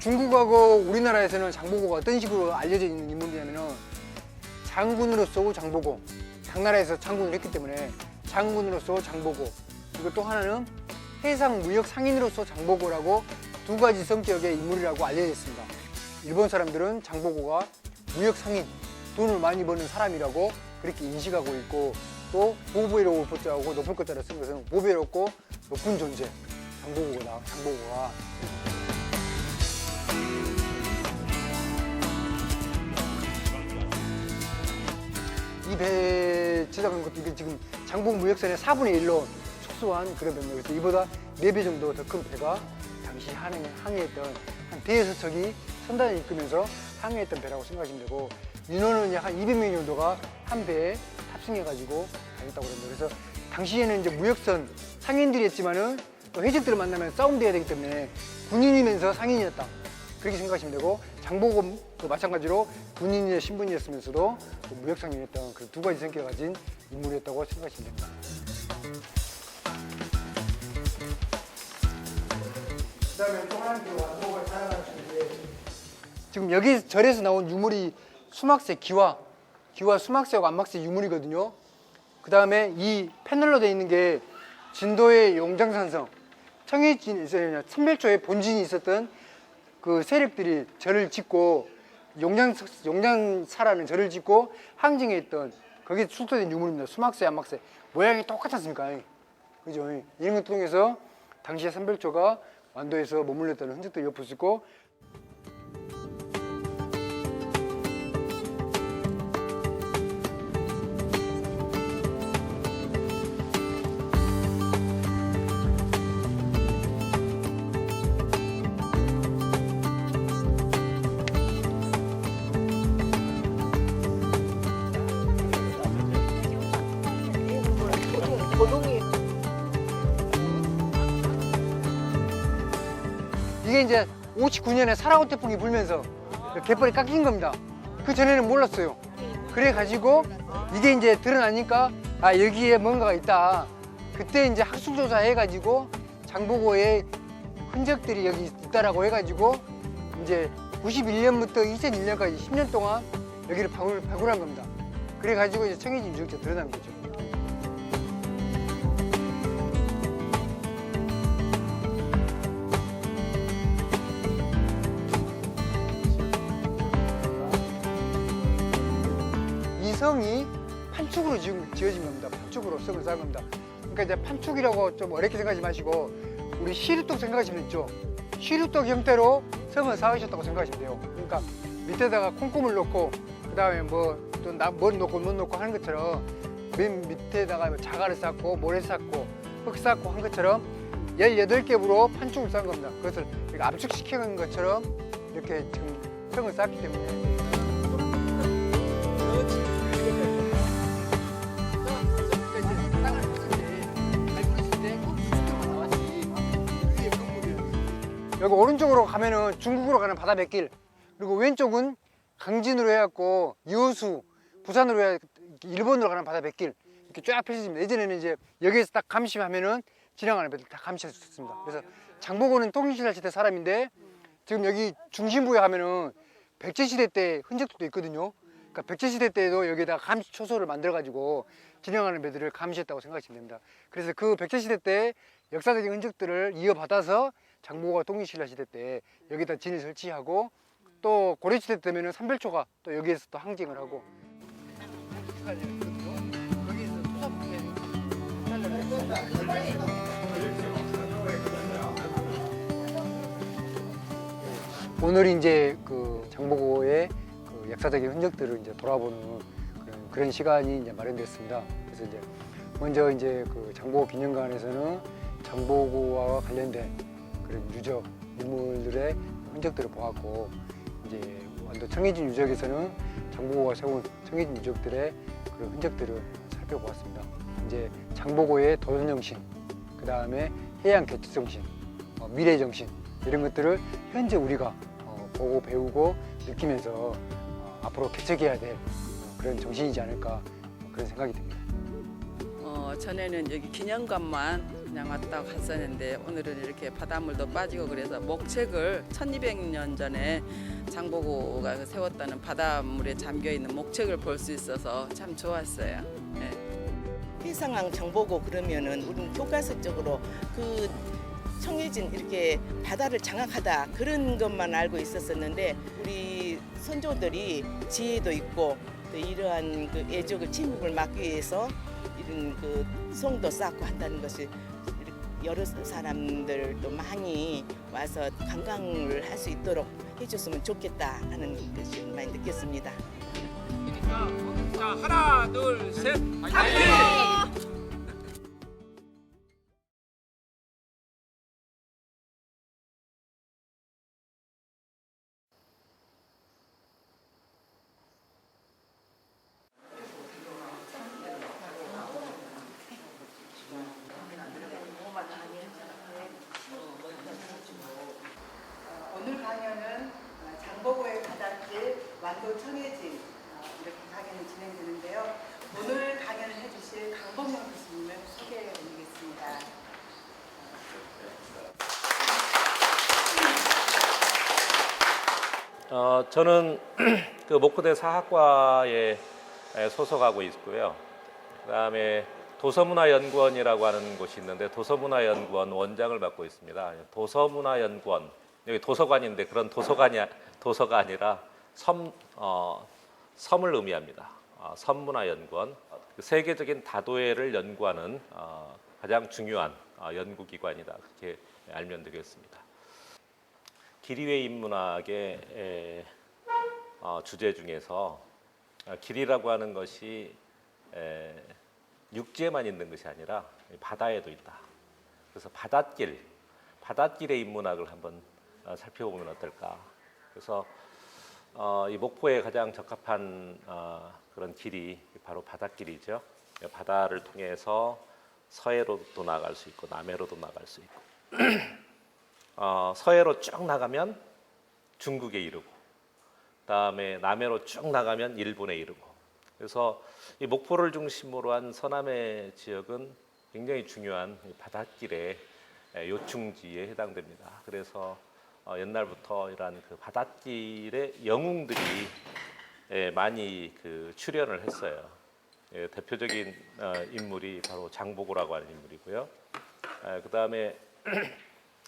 중국하고 우리나라에서는 장보고가 어떤 식으로 알려져 있는 인물이냐면은 장군으로서 장보고, 당나라에서 장군을 했기 때문에 장군으로서 장보고, 그리고 또 하나는 해상 무역 상인으로서 장보고라고 두 가지 성격의 인물이라고 알려져 있습니다. 일본 사람들은 장보고가 무역 상인, 돈을 많이 버는 사람이라고 그렇게 인식하고 있고, 또 보배로울 보자고 높을 것자를 쓴 것은 보배롭고 높은 존재, 장보고가. 이 배 제작한 것도 이게 지금 장복 무역선의 4분의 1로 축소한 그런 배입니다. 그래서 이보다 4배 정도 더 큰 배가 당시 항해했던 한 대여섯 척이 선단을 이끌면서 항해했던 배라고 생각하시면 되고, 인원은 약 한 200명 정도가 한 배에 탑승해가지고 다녔다고 합니다. 그래서 당시에는 이제 무역선 상인들이 했지만은 또 해적들을 만나면 싸움도 해야 되기 때문에 군인이면서 상인이었다, 그렇게 생각하시면 되고, 장보고도 마찬가지로 군인의 신분이었으면서도 무역상인이었던 그 두 가지 성격을 가진 인물이었다고 생각하시면 됩니다. 그다음에 또 하나 완도가 자랑하는 게, 지금 여기 절에서 나온 유물이 수막새 기와 수막새하고 안막새 유물이거든요. 그 다음에 이 패널로 되어 있는 게 진도의 용장산성, 청해진에서 삼별초에 본진이 있었던 그 세력들이 절을 짓고 용장사라는 절을 짓고 항쟁했던 거기에 출토된 유물입니다. 수막새, 안막새 모양이 똑같지 않습니까? 그죠? 이런 것 통해서 당시에 삼별초가 완도에서 머물렀다는 흔적도 엿볼 수 있고, 이게 이제 59년에 사라고 태풍이 불면서 갯벌이 깎인 겁니다. 그 전에는 몰랐어요. 그래가지고 이게 이제 드러나니까 아, 여기에 뭔가가 있다. 그때 이제 학술조사 해가지고 장보고의 흔적들이 여기 있다라고 해가지고 이제 91년부터 2001년까지 10년 동안 여기를 발굴한 겁니다. 그래가지고 이제 청해진 유적지가 드러난 거죠. 이 성이 판축으로 지어진 겁니다. 판축으로 성을 쌓은 겁니다. 그러니까 이제 판축이라고 좀 어렵게 생각하지 마시고 우리 시루떡 생각하시면 있죠. 시루떡 형태로 성을 쌓으셨다고 생각하시면 돼요. 그러니까 밑에다가 콩고물 넣고 그 다음에 뭘 넣고 못 넣고 하는 것처럼 맨 밑에다가 자갈을 쌓고 모래 쌓고 흙 쌓고 한 것처럼 18겹으로 판축을 쌓은 겁니다. 그것을 압축시키는 것처럼 이렇게 지금 성을 쌓기 때문에 여기 오른쪽으로 가면은 중국으로 가는 바다 뱃길, 그리고 왼쪽은 강진으로 해갖고 여수, 부산으로 해 일본으로 가는 바다 뱃길 이렇게 쫙 펼쳐집니다. 예전에는 이제 여기에서 딱 감시하면은 지나가는 배들 다 감시할 수 있습니다. 그래서 장보고는 통일신라 시대 사람인데 지금 여기 중심부에 가면은 백제시대 때 흔적도 있거든요. 그러니까 백제시대 때도 여기에다가 감시 초소를 만들어가지고 지나가는 배들을 감시했다고 생각하시면 됩니다. 그래서 그 백제시대 때 역사적인 흔적들을 이어받아서 장보고가 통일신라 시대 때 여기다 진을 설치하고 또 고려시대 때면은 삼별초가 또 여기에서 또 항쟁을 하고 오늘이 이제 그 장보고의 그 역사적인 흔적들을 이제 돌아보는 그런 시간이 이제 마련됐습니다. 그래서 이제 먼저 이제 그 장보고 기념관에서는 장보고와 관련된 그런 유적, 인물들의 흔적들을 보았고, 이제 완도 청해진 유적에서는 장보고가 세운 청해진 유적들의 그런 흔적들을 살펴보았습니다. 이제 장보고의 도전정신, 그 다음에 해양 개척정신, 미래정신 이런 것들을 현재 우리가 보고 배우고 느끼면서 앞으로 개척해야 될 그런 정신이지 않을까 그런 생각이 듭니다. 전에는 여기 기념관만 그냥 왔다 갔었는데 오늘은 이렇게 바닷물도 빠지고 그래서 목책을 1200년 전에 장보고가 세웠다는 바닷물에 잠겨있는 목책을 볼 수 있어서 참 좋았어요. 네. 해상항 장보고 그러면은 우리는 교과서적으로 그 청해진 이렇게 바다를 장악하다 그런 것만 알고 있었었는데 우리 선조들이 지혜도 있고 또 이러한 그 애적을 침묵을 막기 위해서 이런 그 송도 쌓고 한다는 것이 여러 사람들도 많이 와서 관광을 할 수 있도록 해줬으면 좋겠다 하는 것을 많이 느꼈습니다. 자, 하나, 둘, 셋. 오늘 강연은 장보고의 바닷길 완도 청해진 이렇게 강연이 진행되는데요. 오늘 강연을 해주실 강범영 교수님을 소개해 드리겠습니다. 저는 그 목포대 사학과에 소속하고 있고요. 그다음에 도서문화연구원이라고 하는 곳이 있는데 도서문화연구원 원장을 맡고 있습니다. 도서문화연구원 여기 도서관인데 그런 도서가 아니라 섬을 의미합니다. 섬문화연구원 세계적인 다도해를 연구하는 가장 중요한 연구기관이다 그렇게 알면 되겠습니다. 길이외 인문학의 주제 중에서 길이라고 하는 것이 육지에만 있는 것이 아니라 바다에도 있다. 그래서 바닷길의 인문학을 한번 살펴보면 어떨까. 그래서 이 목포에 가장 적합한 그런 길이 바로 바닷길이죠. 바다를 통해서 서해로도 나갈 수 있고 남해로도 나갈 수 있고 서해로 쭉 나가면 중국에 이르고 그다음에 남해로 쭉 나가면 일본에 이르고 그래서 이 목포를 중심으로 한 서남해 지역은 굉장히 중요한 바닷길의 요충지에 해당됩니다. 그래서 옛날부터 이러한 그 바닷길의 영웅들이 많이 그 출연을 했어요. 대표적인 인물이 바로 장보고라고 하는 인물이고요. 그다음에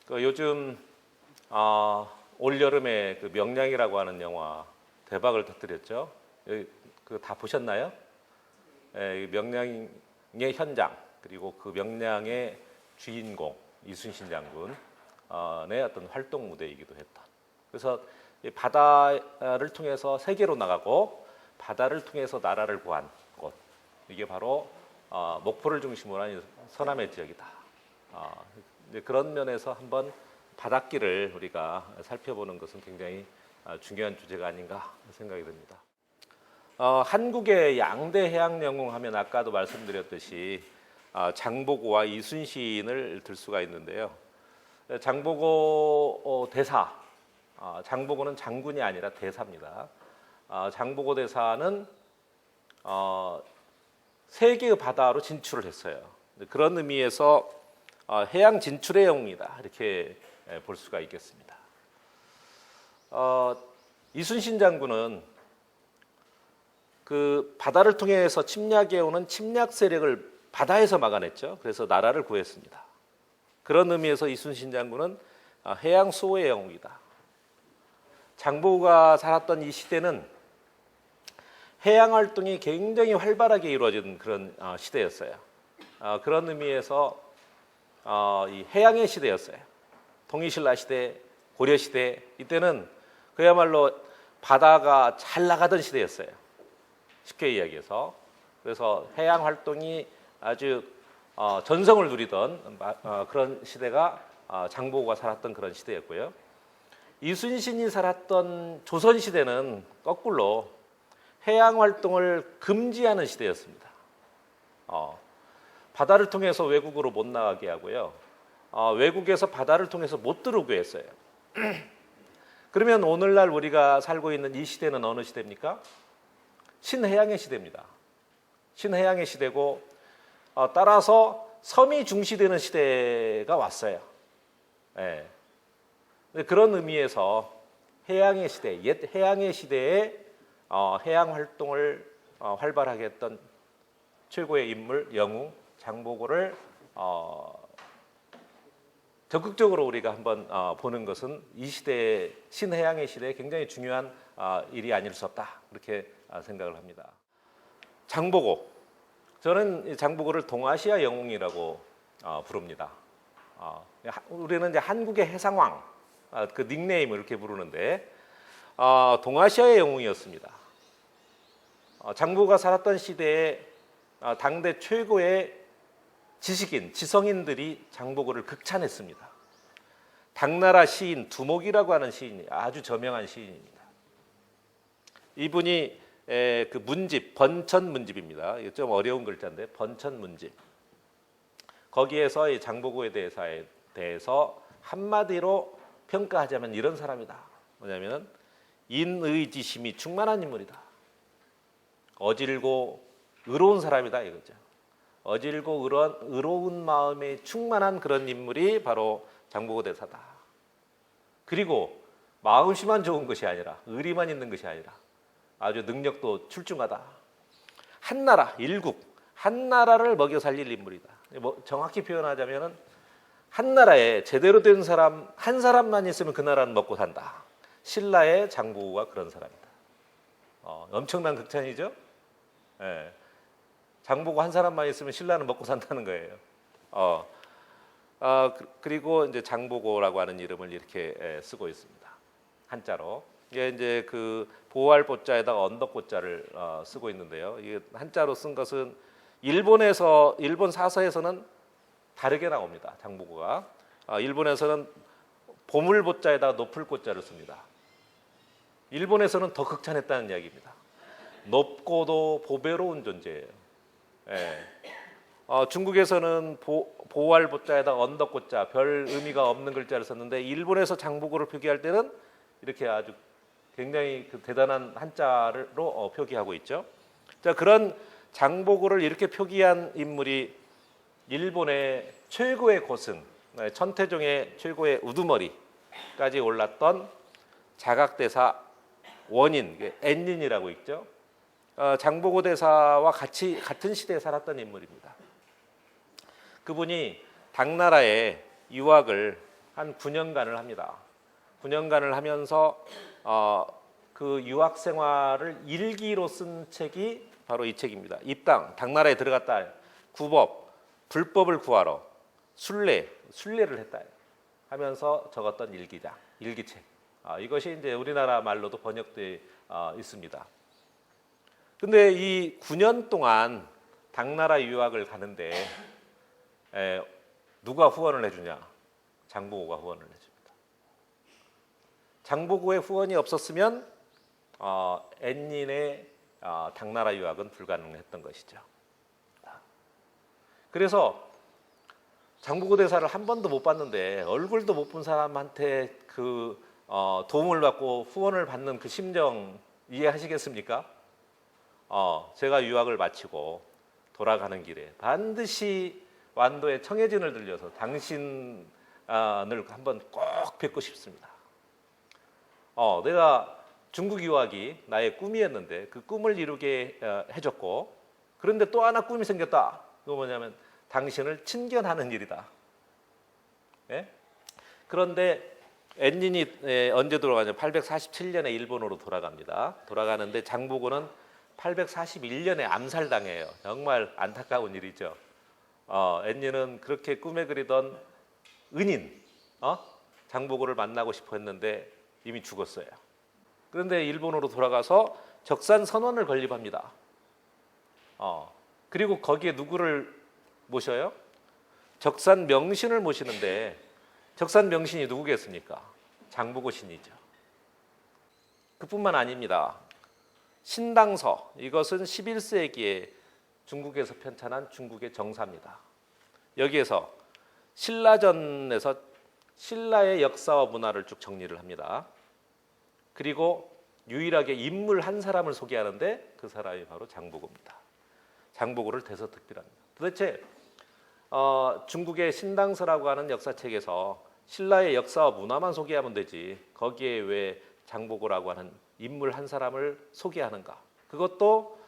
그 요즘 올 여름에 그 명량이라고 하는 영화 대박을 터뜨렸죠. 그 다 보셨나요? 명량의 현장 그리고 그 명량의 주인공 이순신 장군의 어떤 활동 무대이기도 했던. 그래서 이 바다를 통해서 세계로 나가고 바다를 통해서 나라를 구한 곳 이게 바로 목포를 중심으로 한 서남해 지역이다. 그런 면에서 한번 바닷길을 우리가 살펴보는 것은 굉장히 중요한 주제가 아닌가 생각이 듭니다. 한국의 양대 해양 영웅 하면 아까도 말씀드렸듯이 장보고와 이순신을 들 수가 있는데요. 장보고 대사, 장보고는 장군이 아니라 대사입니다. 장보고 대사는 세계의 바다로 진출을 했어요. 그런 의미에서 해양 진출의 영웅이다 이렇게 볼 수가 있겠습니다. 이순신 장군은 그 바다를 통해서 침략해 오는 침략 세력을 바다에서 막아냈죠. 그래서 나라를 구했습니다. 그런 의미에서 이순신 장군은 해양 수호의 영웅이다. 장보고가 살았던 이 시대는 해양 활동이 굉장히 활발하게 이루어진 그런 시대였어요. 그런 의미에서 이 해양의 시대였어요. 동이신라 시대, 고려 시대 이때는 그야말로 바다가 잘 나가던 시대였어요. 쉽게 이야기해서 그래서 해양 활동이 아주 전성을 누리던 그런 시대가 장보고가 살았던 그런 시대였고요. 이순신이 살았던 조선 시대는 거꾸로 해양 활동을 금지하는 시대였습니다. 바다를 통해서 외국으로 못 나가게 하고요. 외국에서 바다를 통해서 못 들어오게 했어요. 그러면 오늘날 우리가 살고 있는 이 시대는 어느 시대입니까? 신해양의 시대입니다. 신해양의 시대고 따라서 섬이 중시되는 시대가 왔어요. 예. 그런 의미에서 해양의 시대, 옛 해양의 시대에 해양 활동을 활발하게 했던 최고의 인물 영웅 장보고를 적극적으로 우리가 한번 보는 것은 이 시대 신해양의 시대에 굉장히 중요한 일이 아닐 수 없다 그렇게 생각을 합니다. 장보고, 저는 이 장보고를 동아시아 영웅이라고 부릅니다. 우리는 이제 한국의 해상왕 그 닉네임을 이렇게 부르는데 동아시아의 영웅이었습니다. 장보고가 살았던 시대에 당대 최고의 지식인, 지성인들이 장보고를 극찬했습니다. 당나라 시인 두목이라고 하는 시인이 아주 저명한 시인입니다. 이분이 그 문집, 번천문집입니다. 이거 좀 어려운 글자인데 번천문집. 거기에서 이 장보고에 대해서 한마디로 평가하자면 이런 사람이다. 뭐냐면 인의지심이 충만한 인물이다. 어질고 의로운 사람이다 이거죠. 어질고 의로운 마음에 충만한 그런 인물이 바로 장보고 대사다. 그리고 마음씨만 좋은 것이 아니라 의리만 있는 것이 아니라 아주 능력도 출중하다. 한나라, 일국, 한나라를 먹여 살릴 인물이다. 정확히 표현하자면 한나라에 제대로 된 사람 한 사람만 있으면 그 나라는 먹고 산다. 신라의 장보고가 그런 사람이다. 엄청난 극찬이죠. 예. 장보고 한 사람만 있으면 신라는 먹고 산다는 거예요. 그리고 이제 장보고라고 하는 이름을 이렇게 쓰고 있습니다. 한자로. 이게 이제 그 보할 보자에다가 언덕 보자를 쓰고 있는데요. 이게 한자로 쓴 것은 일본 사서에서는 다르게 나옵니다. 장보고가. 일본에서는 보물 보자에다가 높을 보자를 씁니다. 일본에서는 더 극찬했다는 이야기입니다. 높고도 보배로운 존재예요. 예. 중국에서는 보할 보자에다가 언덕 보자, 별 의미가 없는 글자를 썼는데 일본에서 장보고를 표기할 때는 이렇게 아주 굉장히 그 대단한 한자로 표기하고 있죠. 자, 그런 장보고를 이렇게 표기한 인물이 일본의 최고의 고승, 천태종의 최고의 우두머리까지 올랐던 자각대사 원인, 엔닌이라고 있죠. 장보고 대사와 같은 시대에 살았던 인물입니다. 그분이 당나라에 유학을 한 9년간을 합니다. 9년간을 하면서 그 유학 생활을 일기로 쓴 책이 바로 이 책입니다. 입당, 당나라에 들어갔다. 구법, 불법을 구하러 순례를 했다 하면서 적었던 일기책. 이것이 이제 우리나라 말로도 번역되어 있습니다. 근데 이 9년 동안 당나라 유학을 가는데 누가 후원을 해주냐? 장보고가 후원을 해줍니다. 장보고의 후원이 없었으면 엔닌의 당나라 유학은 불가능했던 것이죠. 그래서 장보고 대사를 한 번도 못 봤는데 얼굴도 못 본 사람한테 그 도움을 받고 후원을 받는 그 심정 이해하시겠습니까? 제가 유학을 마치고 돌아가는 길에 반드시 완도의 청해진을 들려서 당신을 한번 꼭 뵙고 싶습니다. 내가 중국 유학이 나의 꿈이었는데 그 꿈을 이루게 해줬고 그런데 또 하나 꿈이 생겼다. 그거 뭐냐면 당신을 친견하는 일이다. 예? 그런데 엔닌이 언제 돌아가냐? 847년에 일본으로 돌아갑니다. 돌아가는데 장보고는 841년에 암살당해요. 정말 안타까운 일이죠. 엔닌은 그렇게 꿈에 그리던 은인, 장보고를 만나고 싶어 했는데 이미 죽었어요. 그런데 일본으로 돌아가서 적산 선원을 건립합니다. 그리고 거기에 누구를 모셔요? 적산 명신을 모시는데 적산 명신이 누구겠습니까? 장보고 신이죠. 그뿐만 아닙니다. 신당서, 이것은 11세기에 중국에서 편찬한 중국의 정사입니다. 여기에서 신라전에서 신라의 역사와 문화를 쭉 정리를 합니다. 그리고 유일하게 인물 한 사람을 소개하는데 그 사람이 바로 장보고입니다. 장보고를 대서특필합니다. 도대체 중국의 신당서라고 하는 역사책에서 신라의 역사와 문화만 소개하면 되지 거기에 왜 장보고라고 하는 인물 한 사람을 소개하는가? 그것도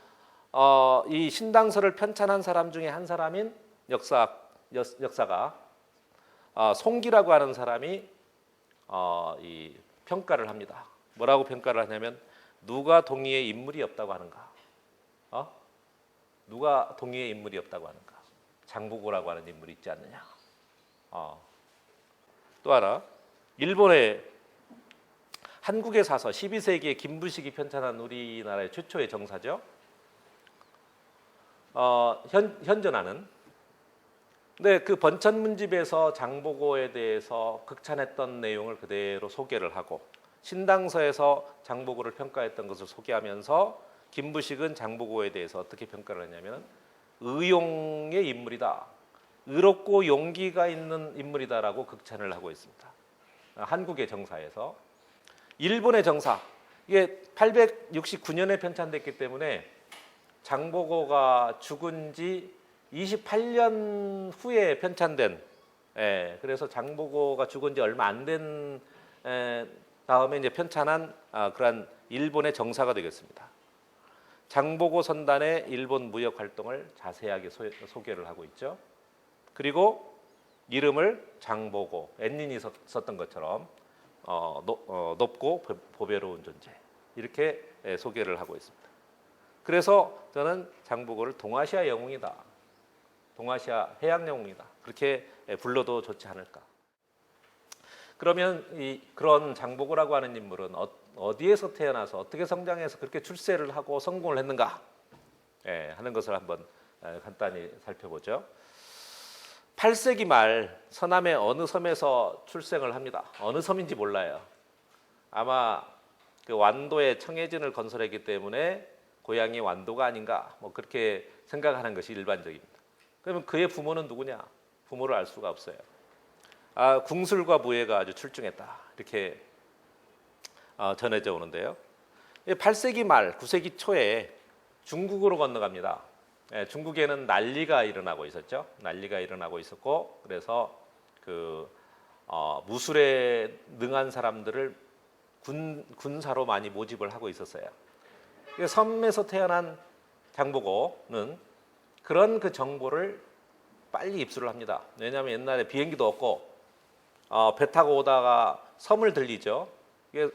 이 신당서를 편찬한 사람 중에 한 사람인 역사가 송기라고 하는 사람이 이 평가를 합니다. 뭐라고 평가를 하냐면 누가 동의의 인물이 없다고 하는가? 누가 동의의 인물이 없다고 하는가? 장보고라고 하는 인물이 있지 않느냐? 또 하나, 일본의 한국의 사서 12세기에 김부식이 편찬한 우리나라의 최초의 정사죠. 현전하는. 근데 그 번천문집에서 장보고에 대해서 극찬했던 내용을 그대로 소개를 하고 신당서에서 장보고를 평가했던 것을 소개하면서 김부식은 장보고에 대해서 어떻게 평가를 했냐면 의용의 인물이다. 의롭고 용기가 있는 인물이다라고 극찬을 하고 있습니다. 한국의 정사에서. 일본의 정사, 이게 869년에 편찬됐기 때문에 장보고가 죽은 지 28년 후에 편찬된, 그래서 장보고가 죽은 지 얼마 안 된 다음에 이제 편찬한 그러한 일본의 정사가 되겠습니다. 장보고 선단의 일본 무역 활동을 자세하게 소개를 하고 있죠. 그리고 이름을 장보고, 엔닌이 썼던 것처럼 높고 보배로운 존재, 이렇게 소개를 하고 있습니다. 그래서 저는 장보고를 동아시아 영웅이다, 동아시아 해양 영웅이다, 그렇게 불러도 좋지 않을까. 그러면 그런 장보고라고 하는 인물은 어디에서 태어나서 어떻게 성장해서 그렇게 출세를 하고 성공을 했는가 하는 것을 한번 간단히 살펴보죠. 8세기 말 서남의 어느 섬에서 출생을 합니다. 어느 섬인지 몰라요. 아마 그 완도에 청해진을 건설했기 때문에 고향이 완도가 아닌가, 뭐 그렇게 생각하는 것이 일반적입니다. 그러면 그의 부모는 누구냐? 부모를 알 수가 없어요. 궁술과 무예가 아주 출중했다, 이렇게 전해져 오는데요. 8세기 말 9세기 초에 중국으로 건너갑니다. 중국에는 난리가 일어나고 있었죠. 난리가 일어나고 있었고, 그래서 그 무술에 능한 사람들을 군사로 많이 모집을 하고 있었어요. 섬에서 태어난 장보고는 그런 그 정보를 빨리 입수를 합니다. 왜냐하면 옛날에 비행기도 없고 배 타고 오다가 섬을 들리죠.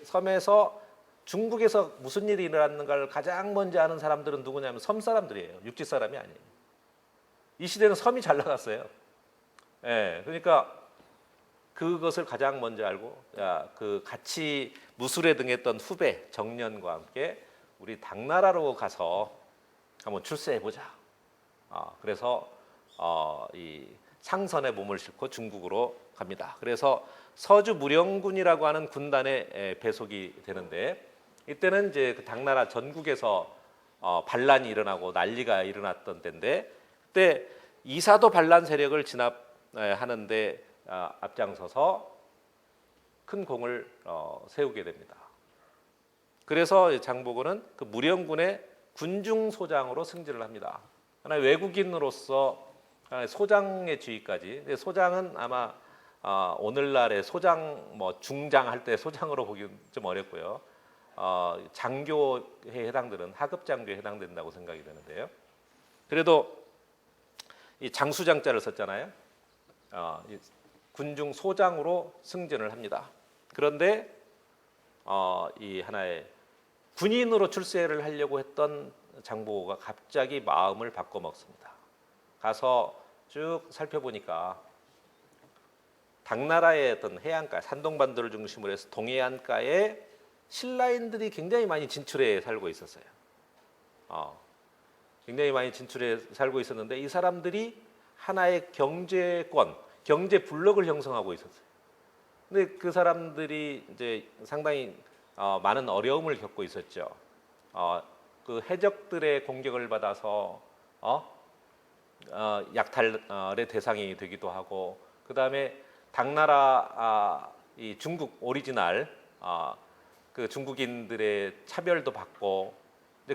섬에서 중국에서 무슨 일이 일어났는가를 가장 먼저 아는 사람들은 누구냐면 섬 사람들이에요. 육지 사람이 아니에요. 이 시대는 섬이 잘 나갔어요. 그러니까 그것을 가장 먼저 알고, 그 같이 무술에 등했던 후배 정년과 함께 우리 당나라로 가서 한번 출세해보자. 그래서 이 상선에 몸을 싣고 중국으로 갑니다. 그래서 서주 무령군이라고 하는 군단에 배속이 되는데, 이때는 이제 그 당나라 전국에서 반란이 일어나고 난리가 일어났던 때인데, 그때 이사도 반란 세력을 진압하는데 앞장서서 큰 공을 세우게 됩니다. 그래서 장보고는 그 무령군의 군중소장으로 승진을 합니다. 하나의 외국인으로서 소장의 지위까지. 소장은 아마 오늘날의 소장, 뭐 중장 할 때 소장으로 보기 좀 어렵고요. 장교에 해당되는 하급 장교에 해당된다고 생각이 되는데요. 그래도 이 장수장자를 썼잖아요. 군중 소장으로 승진을 합니다. 그런데 이 하나의 군인으로 출세를 하려고 했던 장보고가 갑자기 마음을 바꿔먹습니다. 가서 쭉 살펴보니까 당나라의 어떤 해안가, 산동반도를 중심으로 해서 동해안가에 신라인들이 굉장히 많이 진출해 살고 있었어요. 굉장히 많이 진출해 살고 있었는데 이 사람들이 하나의 경제권, 경제 블록을 형성하고 있었어요. 근데 그 사람들이 이제 상당히 많은 어려움을 겪고 있었죠. 그 해적들의 공격을 받아서 약탈의 대상이 되기도 하고, 그 다음에 당나라 이 중국 오리지널 그 중국인들의 차별도 받고,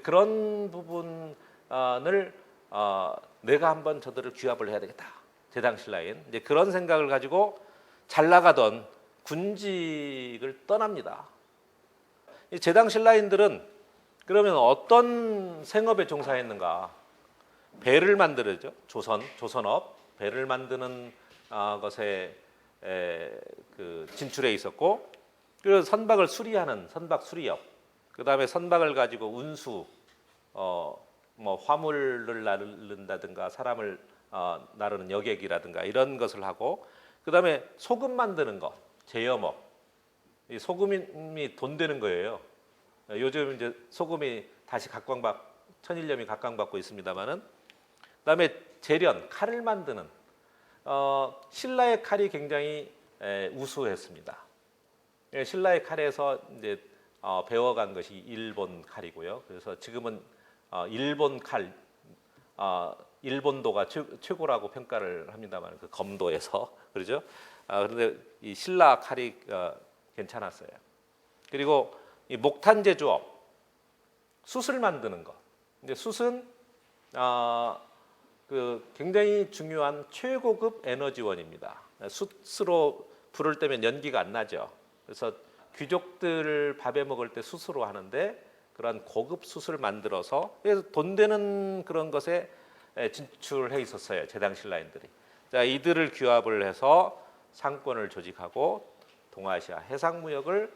그런 부분을 내가 한번 저들을 귀합을 해야 되겠다. 제당 신라인 이제 그런 생각을 가지고 잘 나가던 군직을 떠납니다. 이 제당 신라인들은 그러면 어떤 생업에 종사했는가? 배를 만들죠. 조선업 배를 만드는 것에 그 진출해 있었고, 그리고 선박을 수리하는 선박 수리업, 그 다음에 선박을 가지고 운수, 뭐 화물을 나른다든가 사람을 나르는 여객이라든가 이런 것을 하고, 그 다음에 소금 만드는 것, 제염업. 이 소금이 돈 되는 거예요. 요즘 이제 소금이 다시 천일염이 각광받고 있습니다만은, 그다음에 재련, 칼을 만드는 신라의 칼이 굉장히 우수했습니다. 신라의 칼에서 이제 배워간 것이 일본 칼이고요. 그래서 지금은 일본 칼, 일본도가 최고라고 평가를 합니다만, 그 검도에서 그러죠. 그런데 이 신라 칼이 괜찮았어요. 그리고 이 목탄 제조업, 숯을 만드는 것. 이제 숯은 그 굉장히 중요한 최고급 에너지원입니다. 숯으로 불을 떼면 연기가 안 나죠. 그래서 귀족들 밥에 먹을 때 숯으로 하는데, 그런 고급 숯을 만들어서 그래서 돈 되는 그런 것에 진출해 있었어요. 제당 신라인들이. 자, 이들을 규합을 해서 상권을 조직하고 동아시아 해상 무역을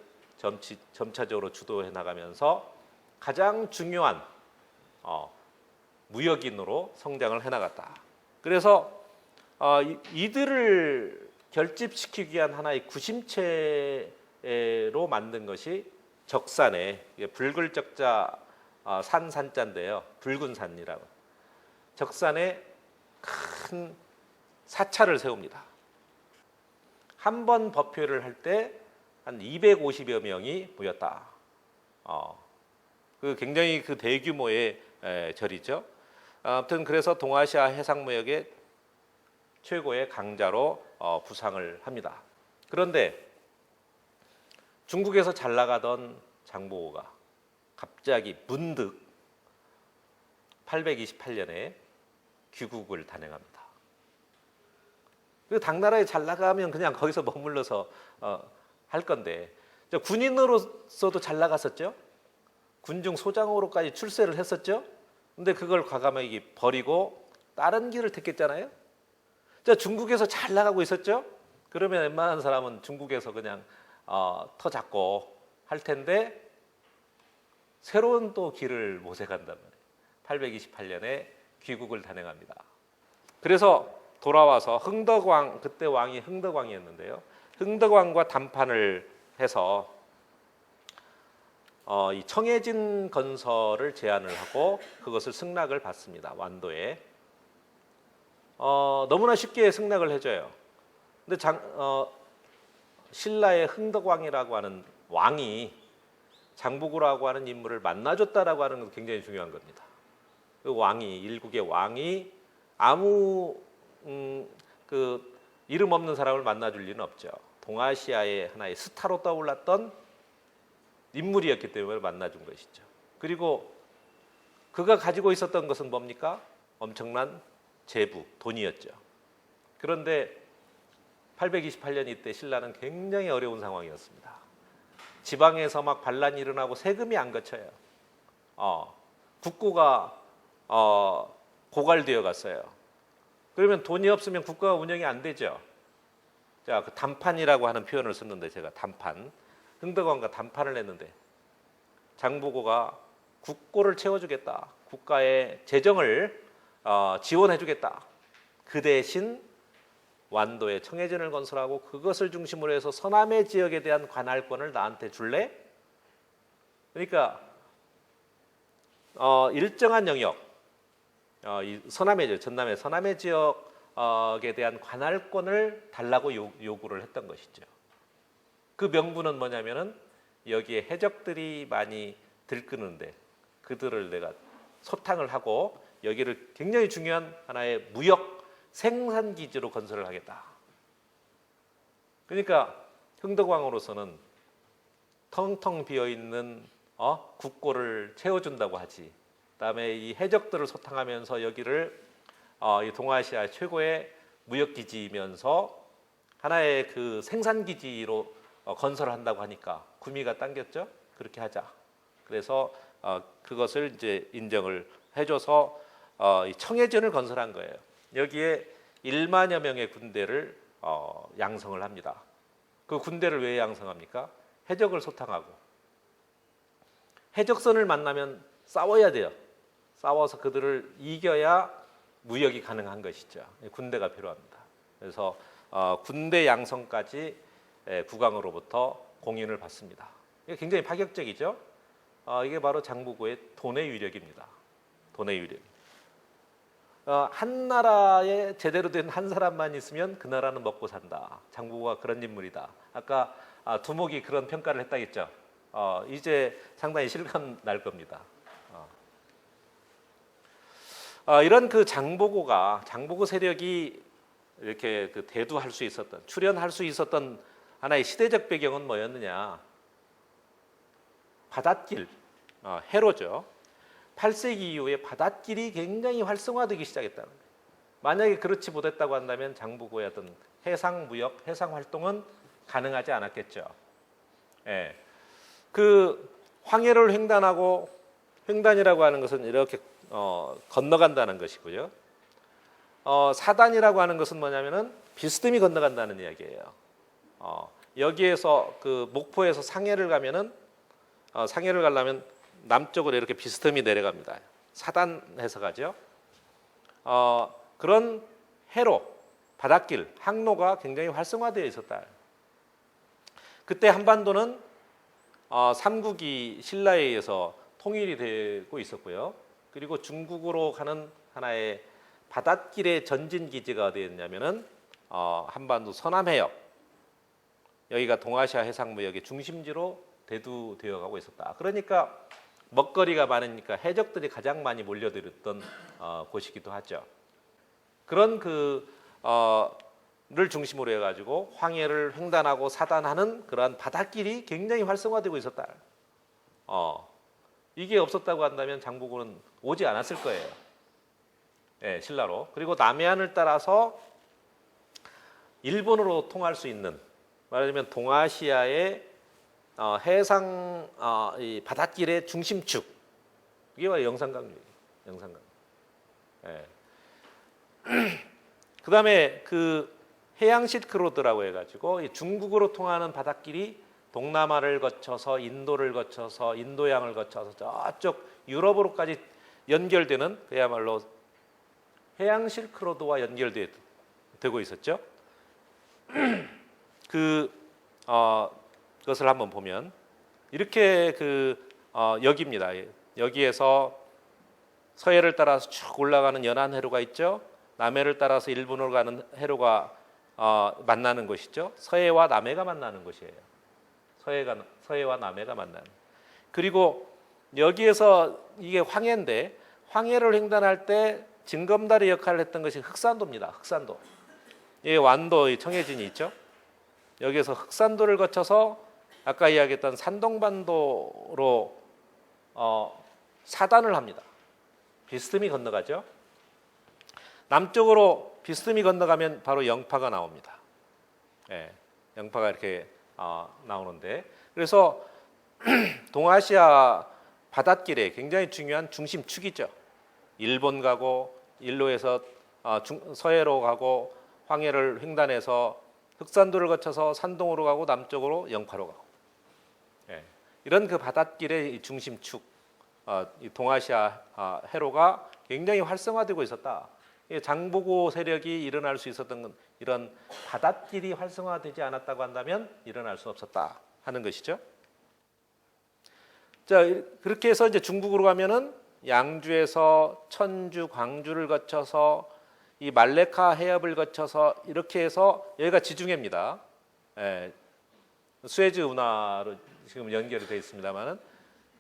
점차적으로 주도해 나가면서 가장 중요한 무역인으로 성장을 해나갔다. 그래서 이들을 결집시키기 위한 하나의 구심체로 만든 것이 적산에, 붉을 적자 산자인데요. 붉은 산이라고. 적산에 큰 사찰을 세웁니다. 한 번 법회를 할 때 한 250여 명이 모였다. 그 굉장히 그 대규모의 절이죠. 아무튼 그래서 동아시아 해상무역의 최고의 강자로 부상을 합니다. 그런데 중국에서 잘 나가던 장보고가 갑자기 문득 828년에 귀국을 단행합니다. 그 당나라에 잘 나가면 그냥 거기서 머물러서 할 건데, 군인으로서도 잘 나갔었죠. 군중 소장으로까지 출세를 했었죠. 근데 그걸 과감하게 버리고 다른 길을 택했잖아요. 중국에서 잘 나가고 있었죠. 그러면 웬만한 사람은 중국에서 그냥 터 잡고 할 텐데, 새로운 또 길을 모색한단 말이에요. 828년에 귀국을 단행합니다. 그래서 돌아와서 흥덕왕, 그때 왕이 흥덕왕이었는데요. 흥덕왕과 담판을 해서 이 청해진 건설을 제안을 하고 그것을 승낙을 받습니다. 완도에. 너무나 쉽게 승낙을 해줘요. 근데 신라의 흥덕왕이라고 하는 왕이 장보고라고 하는 인물을 만나줬다라고 하는 건 굉장히 중요한 겁니다. 그 왕이, 일국의 왕이 아무 그 이름 없는 사람을 만나줄 리는 없죠. 동아시아의 하나의 스타로 떠올랐던 인물이었기 때문에 만나준 것이죠. 그리고 그가 가지고 있었던 것은 뭡니까? 엄청난 재부, 돈이었죠. 그런데 828년 이때 신라는 굉장히 어려운 상황이었습니다. 지방에서 막 반란이 일어나고 세금이 안 거쳐요. 국고가 고갈되어 갔어요. 그러면 돈이 없으면 국가가 운영이 안 되죠. 자, 그 담판이라고 하는 표현을 썼는데, 제가 담판, 흥덕왕과 담판을 했는데, 장보고가 국고를 채워주겠다, 국가의 재정을 지원해주겠다, 그 대신 완도에 청해진을 건설하고 그것을 중심으로 해서 서남해 지역에 대한 관할권을 나한테 줄래? 그러니까 일정한 영역, 이 서남해 지역, 전남해 서남해 지역에 대한 관할권을 달라고 요구를 했던 것이죠. 그 명분은 뭐냐면은 여기에 해적들이 많이 들끓는데 그들을 내가 소탕을 하고 여기를 굉장히 중요한 하나의 무역 생산 기지로 건설을 하겠다. 그러니까 흥덕왕으로서는 텅텅 비어 있는 국고를 채워준다고 하지. 그다음에 이 해적들을 소탕하면서 여기를 이 동아시아 최고의 무역 기지이면서 하나의 그 생산 기지로 건설한다고 하니까 구미가 당겼죠. 그렇게 하자. 그래서 그것을 이제 인정을 해줘서 이 청해전을 건설한 거예요. 여기에 1만여 명의 군대를 양성을 합니다. 그 군대를 왜 양성합니까? 해적을 소탕하고 해적선을 만나면 싸워야 돼요. 싸워서 그들을 이겨야 무역이 가능한 것이죠. 군대가 필요합니다. 그래서 군대 양성까지 국왕으로부터 공인을 받습니다. 이게 굉장히 파격적이죠. 이게 바로 장보고의 돈의 위력입니다. 돈의 위력. 한 나라에 제대로 된 한 사람만 있으면 그 나라는 먹고 산다. 장보고가 그런 인물이다. 아까 두목이 그런 평가를 했다겠죠. 이제 상당히 실감 날 겁니다. 이런 그 장보고 세력이 이렇게 그 대두할 수 있었던, 출현할 수 있었던 하나의 시대적 배경은 뭐였느냐? 바닷길, 해로죠. 8세기 이후에 바닷길이 굉장히 활성화되기 시작했다는 거예요. 만약에 그렇지 못했다고 한다면 장보고의 어떤 해상 무역, 해상 활동은 가능하지 않았겠죠. 예. 그 황해를 횡단하고, 횡단이라고 하는 것은 이렇게 건너간다는 것이고요. 사단이라고 하는 것은 뭐냐면은 비스듬히 건너간다는 이야기예요. 여기에서 그 목포에서 상해를 가면은 상해를 가려면 남쪽으로 이렇게 비스듬히 내려갑니다. 사단해서 가죠. 그런 해로, 바닷길, 항로가 굉장히 활성화되어 있었다. 그때 한반도는 삼국이 신라에 의해서 통일이 되고 있었고요. 그리고 중국으로 가는 하나의 바닷길의 전진 기지가 어디였냐면은 한반도 서남해역, 여기가 동아시아 해상무역의 중심지로 대두되어 가고 있었다. 그러니까 먹거리가 많으니까 해적들이 가장 많이 몰려들었던 곳이기도 하죠. 그런 를 중심으로 해가지고 황해를 횡단하고 사단하는 그러한 바닷길이 굉장히 활성화되고 있었다. 이게 없었다고 한다면 장보고는 오지 않았을 거예요. 예, 신라로. 그리고 남해안을 따라서 일본으로 통할 수 있는, 말하자면 동아시아의 해상 이 바닷길의 중심축, 이게 바로 영산강류예요. 영산강. 예. 그다음에 그 해양 실크로드라고 해가지고 이 중국으로 통하는 바닷길이 동남아를 거쳐서 인도를 거쳐서 인도양을 거쳐서 저쪽 유럽으로까지 연결되는 그야말로 해양 실크로드와 연결되고 있었죠. 그것을 한번 보면 이렇게 여기입니다. 여기에서 서해를 따라서 쭉 올라가는 연안해로가 있죠. 남해를 따라서 일본으로 가는 해로가 만나는 곳이죠. 서해와 남해가 만나는 곳이에요. 서해와 남해가 만나는. 그리고 여기에서 이게 황해인데 황해를 횡단할 때 징검다리 역할을 했던 것이 흑산도입니다. 흑산도. 이 완도 청해진이 있죠. 여기에서 흑산도를 거쳐서 아까 이야기했던 산동반도로 사단을 합니다. 비스듬히 건너가죠. 남쪽으로 비스듬히 건너가면 바로 영파가 나옵니다. 예, 영파가 이렇게 나오는데, 그래서 동아시아 바닷길에 굉장히 중요한 중심축이죠. 일본 가고 일로에서 서해로 가고 황해를 횡단해서 흑산도를 거쳐서 산동으로 가고 남쪽으로 영파로 가고, 예, 이런 그 바닷길의 중심축, 이 동아시아 해로가 굉장히 활성화되고 있었다. 장보고 세력이 일어날 수 있었던 건 이런 바닷길이 활성화되지 않았다고 한다면 일어날 수 없었다 하는 것이죠. 자, 그렇게 해서 이제 중국으로 가면은 양주에서 천주, 광주를 거쳐서 이 말레카 해협을 거쳐서 이렇게 해서 여기가 지중해입니다. 예, 수에즈 운하로 지금 연결이 되어 있습니다만은,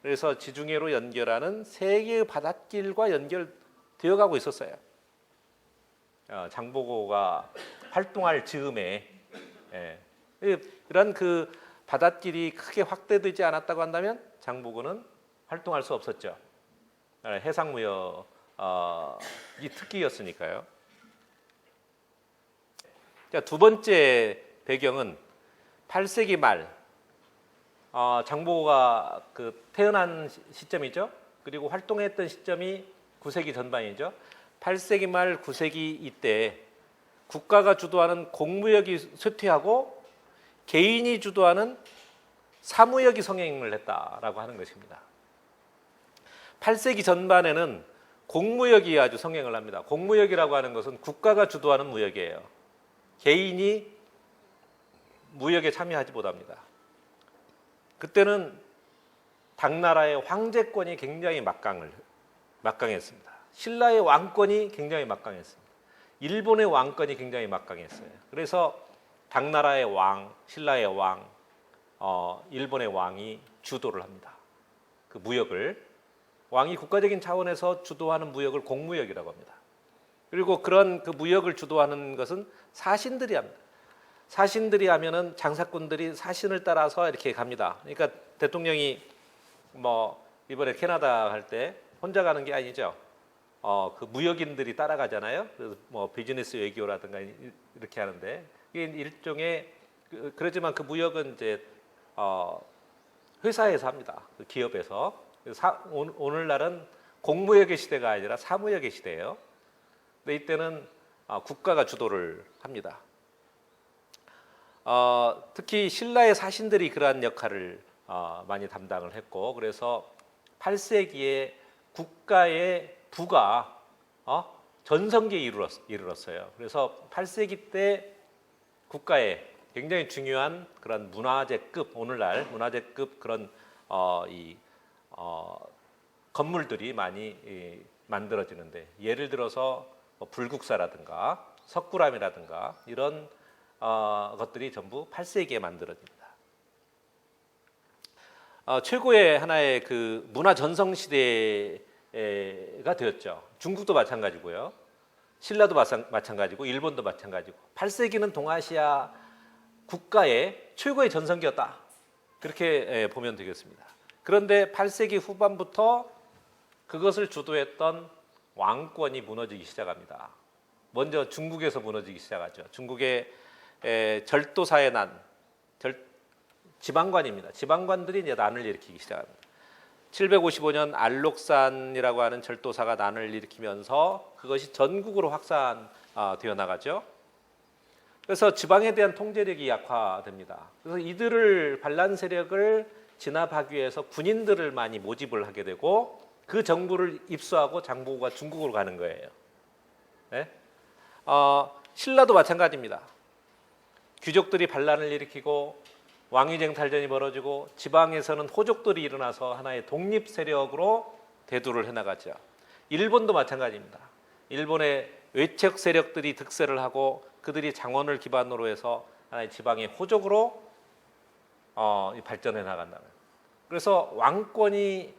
그래서 지중해로 연결하는 세 개의 바닷길과 연결되어 가고 있었어요. 장보고가 활동할 즈음에, 예, 이런 그 바닷길이 크게 확대되지 않았다고 한다면 장보고는 활동할 수 없었죠. 해상무역 이 특기였으니까요. 자, 두 번째 배경은 8세기 말 장보고가 그 태어난 시점이죠. 그리고 활동했던 시점이 9세기 전반이죠. 8세기 말 9세기 이때 국가가 주도하는 공무역이 쇠퇴하고 개인이 주도하는 사무역이 성행을 했다라고 하는 것입니다. 8세기 전반에는 공무역이 아주 성행을 합니다. 공무역이라고 하는 것은 국가가 주도하는 무역이에요. 개인이 무역에 참여하지 못합니다. 그때는 당나라의 황제권이 굉장히 막강했습니다. 신라의 왕권이 굉장히 막강했습니다. 일본의 왕권이 굉장히 막강했어요. 그래서 당나라의 왕, 신라의 왕, 일본의 왕이 주도를 합니다. 그 무역을 왕이 국가적인 차원에서 주도하는 무역을 공무역이라고 합니다. 그리고 그런 그 무역을 주도하는 것은 사신들이 합니다. 사신들이 하면은 장사꾼들이 사신을 따라서 이렇게 갑니다. 그러니까 대통령이 뭐 이번에 캐나다 갈 때 혼자 가는 게 아니죠. 그 무역인들이 따라가잖아요. 그래서 뭐 비즈니스 외교라든가 이렇게 하는데 이게 일종의 그렇지만 그 무역은 이제 회사에서 합니다. 그 기업에서. 오늘날은 공무역의 시대가 아니라 사무역의 시대예요. 근데 이때는 국가가 주도를 합니다. 특히 신라의 사신들이 그러한 역할을 많이 담당을 했고, 그래서 8세기에 국가의 부가 전성기에 이르렀어요. 그래서 8세기 때 국가에 굉장히 중요한 그런 문화재급, 오늘날 문화재급 그런 건물들이 많이 만들어지는데, 예를 들어서 불국사라든가 석굴암이라든가 이런 것들이 전부 8세기에 만들어집니다. 최고의 하나의 그 문화 전성 시대가 되었죠. 중국도 마찬가지고요. 신라도 마찬가지고 일본도 마찬가지고 8세기는 동아시아 국가의 최고의 전성기였다. 그렇게 보면 되겠습니다. 그런데 8세기 후반부터 그것을 주도했던 왕권이 무너지기 시작합니다. 먼저 중국에서 무너지기 시작하죠. 중국의 절도사의 난, 지방관입니다. 지방관들이 이제 난을 일으키기 시작합니다. 755년 알록산이라고 하는 절도사가 난을 일으키면서 그것이 전국으로 확산되어 나가죠. 그래서 지방에 대한 통제력이 약화됩니다. 그래서 이들을 반란 세력을 진압하기 위해서 군인들을 많이 모집을 하게 되고 그 정부를 입수하고 장보고가 중국으로 가는 거예요. 네? 신라도 마찬가지입니다. 귀족들이 반란을 일으키고 왕위쟁탈전이 벌어지고 지방에서는 호족들이 일어나서 하나의 독립 세력으로 대두를 해나가죠. 일본도 마찬가지입니다. 일본의 외척 세력들이 득세를 하고 그들이 장원을 기반으로 해서 하나의 지방의 호족으로 발전해 나간다는. 그래서 왕권이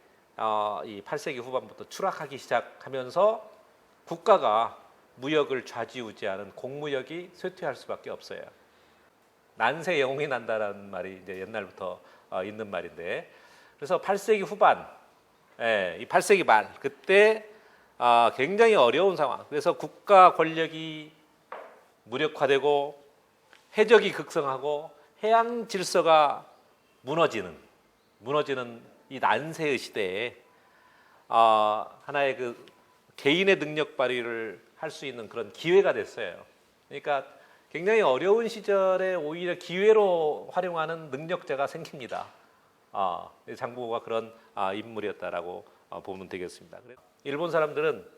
이 8세기 후반부터 추락하기 시작하면서 국가가 무역을 좌지우지하는 공무역이 쇠퇴할 수밖에 없어요. 난세 영웅이 난다라는 말이 이제 옛날부터 있는 말인데, 그래서 8세기 후반, 이 8세기 말 그때 굉장히 어려운 상황. 그래서 국가 권력이 무력화되고 해적이 극성하고 해양 질서가 무너지는 이 난세의 시대에 하나의 그 개인의 능력 발휘를 할 수 있는 그런 기회가 됐어요. 그러니까 굉장히 어려운 시절에 오히려 기회로 활용하는 능력자가 생깁니다. 장보고가 그런 인물이었다라고 보면 되겠습니다. 일본 사람들은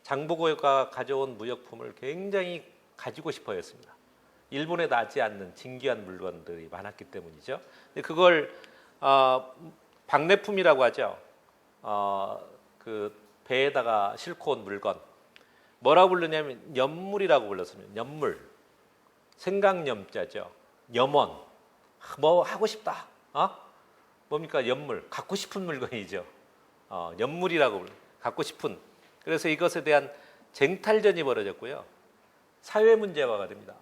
장보고가 가져온 무역품을 굉장히 가지고 싶어 했습니다. 일본에 나지 않는 진귀한 물건들이 많았기 때문이죠. 그걸 박내품이라고 하죠. 그 배에다가 싣고 온 물건. 뭐라고 부르냐면 염물이라고 불렀습니다. 염물. 생강염자죠. 염원. 뭐 하고 싶다. 뭡니까? 염물. 갖고 싶은 물건이죠. 염물이라고 갖고 싶은. 그래서 이것에 대한 쟁탈전이 벌어졌고요. 사회 문제화가 됩니다.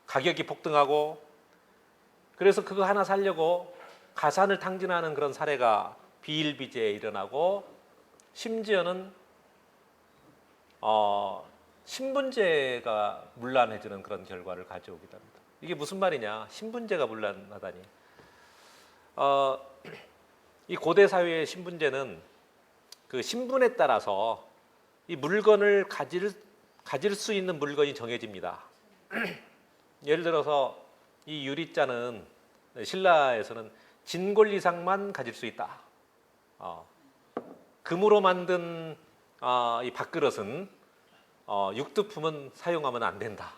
가격이 폭등하고, 그래서 그거 하나 사려고 가산을 탕진하는 그런 사례가 비일비재에 일어나고, 심지어는 신분제가 문란해지는 그런 결과를 가져오기도 합니다. 이게 무슨 말이냐? 신분제가 문란하다니. 이 고대 사회의 신분제는 그 신분에 따라서 이 물건을 가질 수 있는 물건이 정해집니다. 예를 들어서 이 유리잔은 신라에서는 진골 이상만 가질 수 있다. 금으로 만든 이 밥그릇은 육두품은 사용하면 안 된다.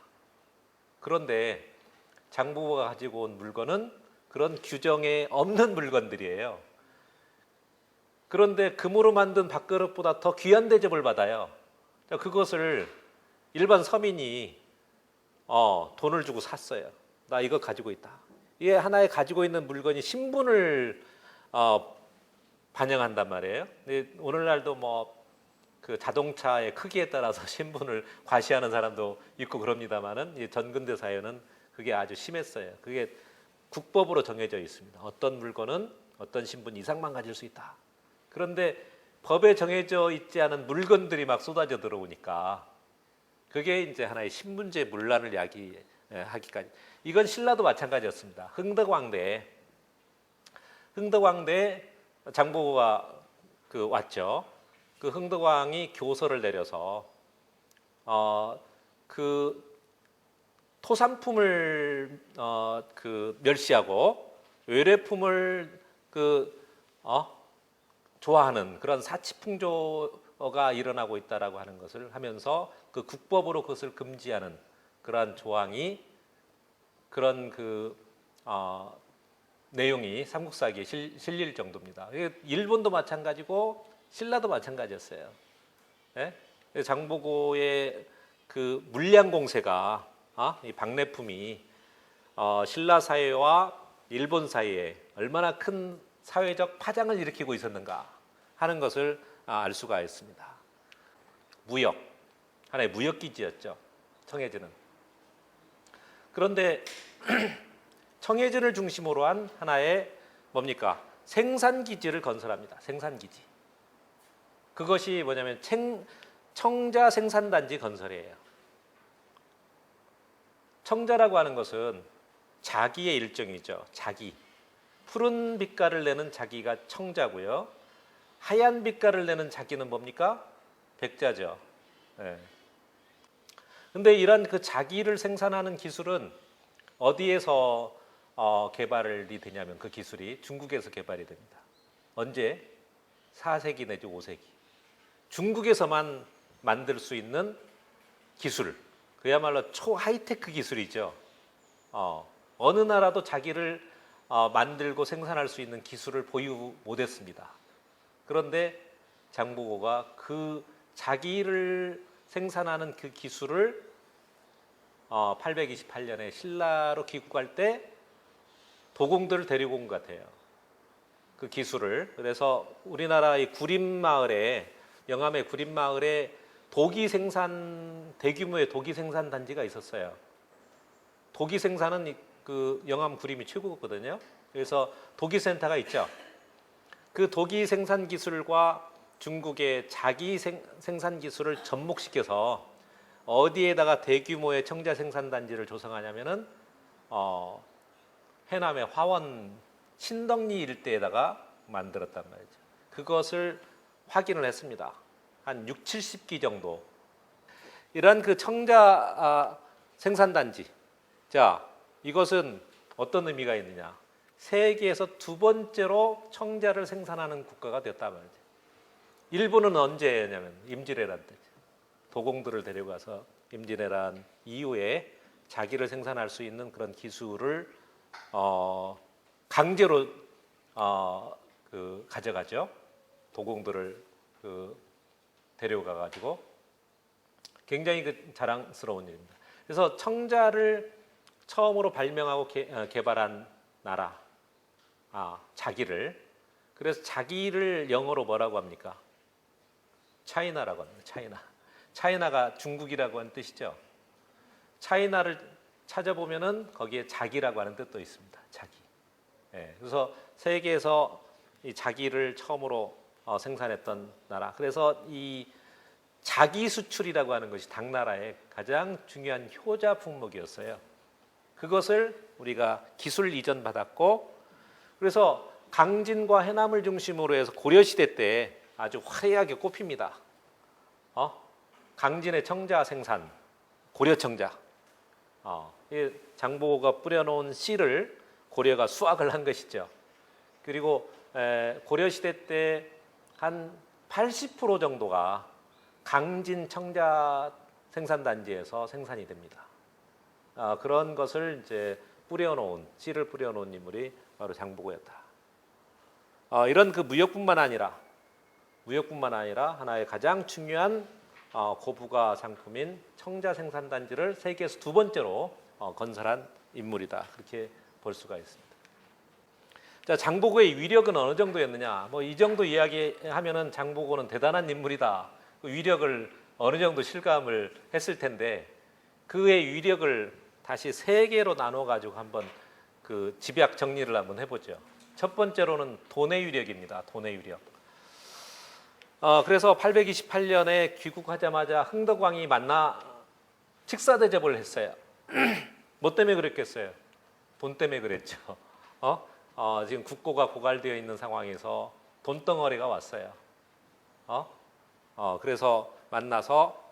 그런데 장보고가 가지고 온 물건은 그런 규정에 없는 물건들이에요. 그런데 금으로 만든 밥그릇보다 더 귀한 대접을 받아요. 그것을 일반 서민이 돈을 주고 샀어요. 나 이거 가지고 있다. 이게 하나의 가지고 있는 물건이 신분을 반영한단 말이에요. 근데 오늘날도 뭐 그 자동차의 크기에 따라서 신분을 과시하는 사람도 있고 그럽니다만은 전근대 사회는 그게 아주 심했어요. 그게 국법으로 정해져 있습니다. 어떤 물건은 어떤 신분 이상만 가질 수 있다. 그런데 법에 정해져 있지 않은 물건들이 막 쏟아져 들어오니까 그게 이제 하나의 신분제 문란을 야기하기까지. 이건 신라도 마찬가지였습니다. 흥덕왕대 장보고가 왔죠. 그 흥덕왕이 교서를 내려서 그 토산품을 멸시하고 외래품을 좋아하는 그런 사치풍조가 일어나고 있다라고 하는 것을 하면서 그 국법으로 그것을 금지하는 그러한 조항이 그런 내용이 삼국사기에 실릴 정도입니다. 일본도 마찬가지고 신라도 마찬가지였어요. 네? 장보고의 그 물량 공세가 이 박내품이 신라 사회와 일본 사이에 얼마나 큰 사회적 파장을 일으키고 있었는가 하는 것을 알 수가 있습니다. 무역, 하나의 무역 기지였죠. 청해진은. 그런데 청해진을 중심으로 한 하나의 뭡니까? 생산 기지를 건설합니다. 생산 기지. 그것이 뭐냐면 청자 생산단지 건설이에요. 청자라고 하는 것은 자기의 일종이죠. 자기. 푸른 빛깔을 내는 자기가 청자고요. 하얀 빛깔을 내는 자기는 뭡니까? 백자죠. 네. 근데 이런 그 자기를 생산하는 기술은 어디에서 개발이 되냐면 그 기술이 중국에서 개발이 됩니다. 언제? 4세기 내지 5세기. 중국에서만 만들 수 있는 기술. 그야말로 초하이테크 기술이죠. 어느 나라도 자기를 만들고 생산할 수 있는 기술을 보유 못했습니다. 그런데 장보고가 그 자기를 생산하는 그 기술을 828년에 신라로 귀국할 때 도공들을 데리고 온 것 같아요. 그 기술을. 그래서 우리나라의 구림마을에, 영암의 구림마을에 대규모의 도기 생산 단지가 있었어요. 도기 생산은 그 영암 구림이 최고거든요. 그래서 도기 센터가 있죠. 그 도기 생산 기술과 중국의 자기 생산 기술을 접목시켜서 어디에다가 대규모의 청자 생산 단지를 조성하냐면은 해남의 화원 신덕리 일대에다가 만들었단 말이죠. 그것을 확인을 했습니다. 한 6, 70기 정도. 이러한 그 청자 생산단지. 자, 이것은 어떤 의미가 있느냐. 세계에서 두 번째로 청자를 생산하는 국가가 됐단 말이죠. 일본은 언제냐면 임진왜란 때죠. 도공들을 데려가서 임진왜란 이후에 자기를 생산할 수 있는 그런 기술을 강제로 가져가죠. 도공들을 데려가 가지고 굉장히 자랑스러운 일입니다. 그래서 청자를 처음으로 발명하고 개발한 나라, 자기를. 그래서 자기를 영어로 뭐라고 합니까? 차이나라고 합니다. 차이나가 중국이라고 하는 뜻이죠. 차이나를 찾아보면은 거기에 자기라고 하는 뜻도 있습니다. 자기. 그래서 세계에서 이 자기를 처음으로 생산했던 나라. 그래서 이 자기 수출이라고 하는 것이 당나라의 가장 중요한 효자 품목이었어요. 그것을 우리가 기술 이전 받았고, 그래서 강진과 해남을 중심으로 해서 고려시대 때 아주 화려하게 꼽힙니다. 강진의 청자 생산, 고려청자. 이 장보고가 뿌려놓은 씨를 고려가 수확을 한 것이죠. 그리고 고려시대 때 한 80% 정도가 강진 청자 생산단지에서 생산이 됩니다. 그런 것을 이제 씨를 뿌려놓은 인물이 바로 장보고였다. 이런 그 무역뿐만 아니라 하나의 가장 중요한 고부가 상품인 청자 생산단지를 세계에서 두 번째로 건설한 인물이다. 그렇게 볼 수가 있습니다. 자, 장보고의 위력은 어느 정도였느냐? 뭐 이 정도 이야기하면은 장보고는 대단한 인물이다. 그 위력을 어느 정도 실감을 했을 텐데, 그의 위력을 다시 세 개로 나눠 가지고 한번 그 집약 정리를 한번 해보죠. 첫 번째로는 돈의 위력입니다. 돈의 위력. 그래서 828년에 귀국하자마자 흥덕왕이 만나 직사 대접을 했어요. 뭐 때문에 그랬겠어요? 돈 때문에 그랬죠. 지금 국고가 고갈되어 있는 상황에서 돈덩어리가 왔어요. 그래서 만나서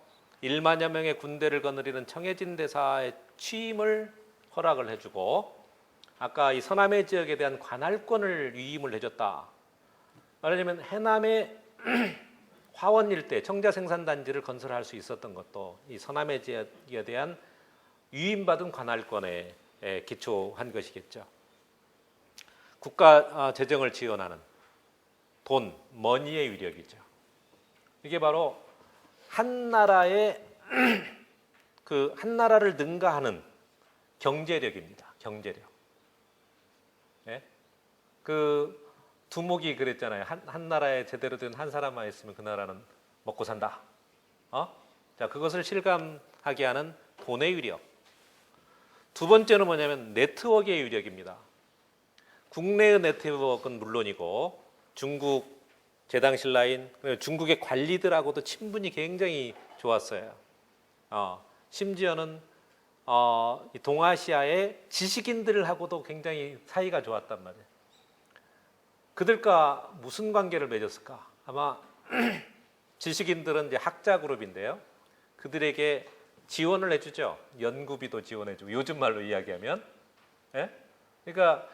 1만여 명의 군대를 거느리는 청해진 대사의 취임을 허락을 해주고, 아까 이 서남해 지역에 대한 관할권을 위임을 해줬다. 말하자면 해남의 화원 일대 청자 생산단지를 건설할 수 있었던 것도 이 서남해 지역에 대한 위임받은 관할권에 기초한 것이겠죠. 국가 재정을 지원하는 돈, 머니의 위력이죠. 이게 바로 한 나라의 한 나라를 능가하는 경제력입니다. 경제력. 예? 그 두목이 그랬잖아요. 한 나라에 제대로 된 한 사람만 있으면 그 나라는 먹고 산다. 자, 그것을 실감하게 하는 돈의 위력. 두 번째는 뭐냐면 네트워크의 위력입니다. 국내의 네트워크는 물론이고 중국 제당신라인, 중국의 관리들하고도 친분이 굉장히 좋았어요. 심지어는 이 동아시아의 지식인들하고도 굉장히 사이가 좋았단 말이에요. 그들과 무슨 관계를 맺었을까? 아마 지식인들은 이제 학자 그룹인데요. 그들에게 지원을 해주죠. 연구비도 지원해주고, 요즘 말로 이야기하면, 예? 그러니까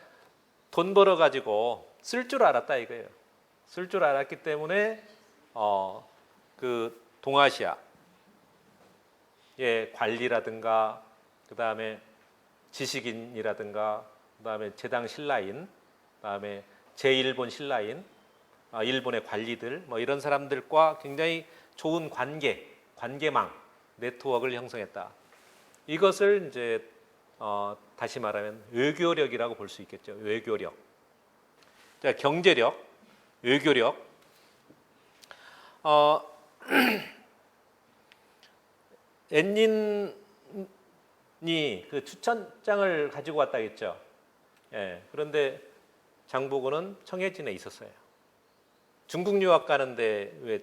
돈 벌어 가지고 쓸 줄 알았다 이거예요. 쓸 줄 알았기 때문에 그 동아시아의 관리라든가, 그 다음에 지식인이라든가, 그 다음에 제당 신라인, 그 다음에 제1본 신라인, 일본의 관리들, 뭐 이런 사람들과 굉장히 좋은 관계망, 네트워크를 형성했다. 이것을 이제 다시 말하면 외교력이라고 볼 수 있겠죠. 외교력. 자, 경제력, 외교력. 엔닌이 그 추천장을 가지고 왔다 했죠. 예, 그런데 장보고는 청해진에 있었어요. 중국 유학 가는데 왜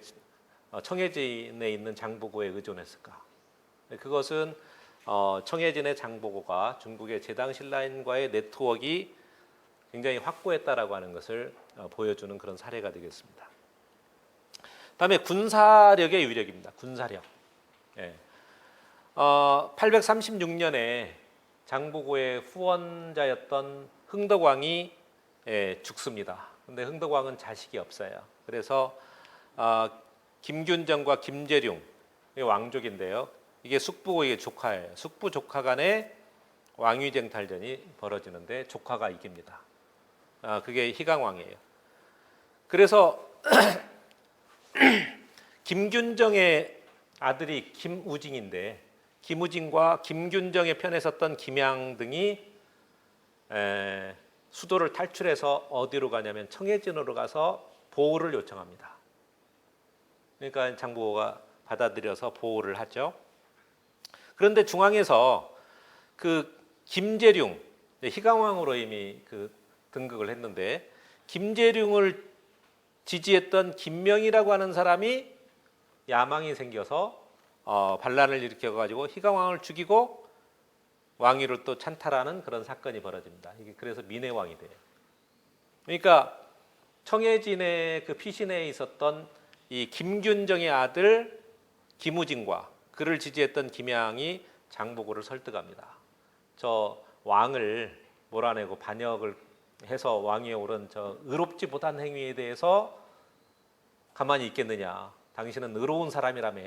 청해진에 있는 장보고에 의존했을까? 그것은 청해진의 장보고가 중국의 제당신라인과의 네트워크가 굉장히 확고했다라고 하는 것을 보여주는 그런 사례가 되겠습니다. 다음에 군사력의 위력입니다. 군사력. 예. 836년에 장보고의 후원자였던 흥덕왕이 죽습니다. 근데 흥덕왕은 자식이 없어요. 그래서 김균정과 김재룡, 왕족인데요. 이게 숙부고 이게 조카예요. 숙부 조카 간에 왕위쟁탈전이 벌어지는데 조카가 이깁니다. 그게 희강왕이에요. 그래서 김균정의 아들이 김우징인데, 김우징과 김균정의 편에 섰던 김양 등이 수도를 탈출해서 어디로 가냐면 청해진으로 가서 보호를 요청합니다. 그러니까 장보고가 받아들여서 보호를 하죠. 그런데 중앙에서 그 김재룡, 희강왕으로 이미 그 등극을 했는데, 김재룡을 지지했던 김명이라고 하는 사람이 야망이 생겨서 반란을 일으켜가지고 희강왕을 죽이고 왕위를 또 찬탈하는 그런 사건이 벌어집니다. 이게 그래서 민해왕이 돼요. 그러니까 청해진의 그 피신에 있었던 이 김균정의 아들 김우진과 그를 지지했던 김양이 장보고를 설득합니다. 저 왕을 몰아내고 반역을 해서 왕위에 오른 저 의롭지 못한 행위에 대해서 가만히 있겠느냐. 당신은 의로운 사람이라며.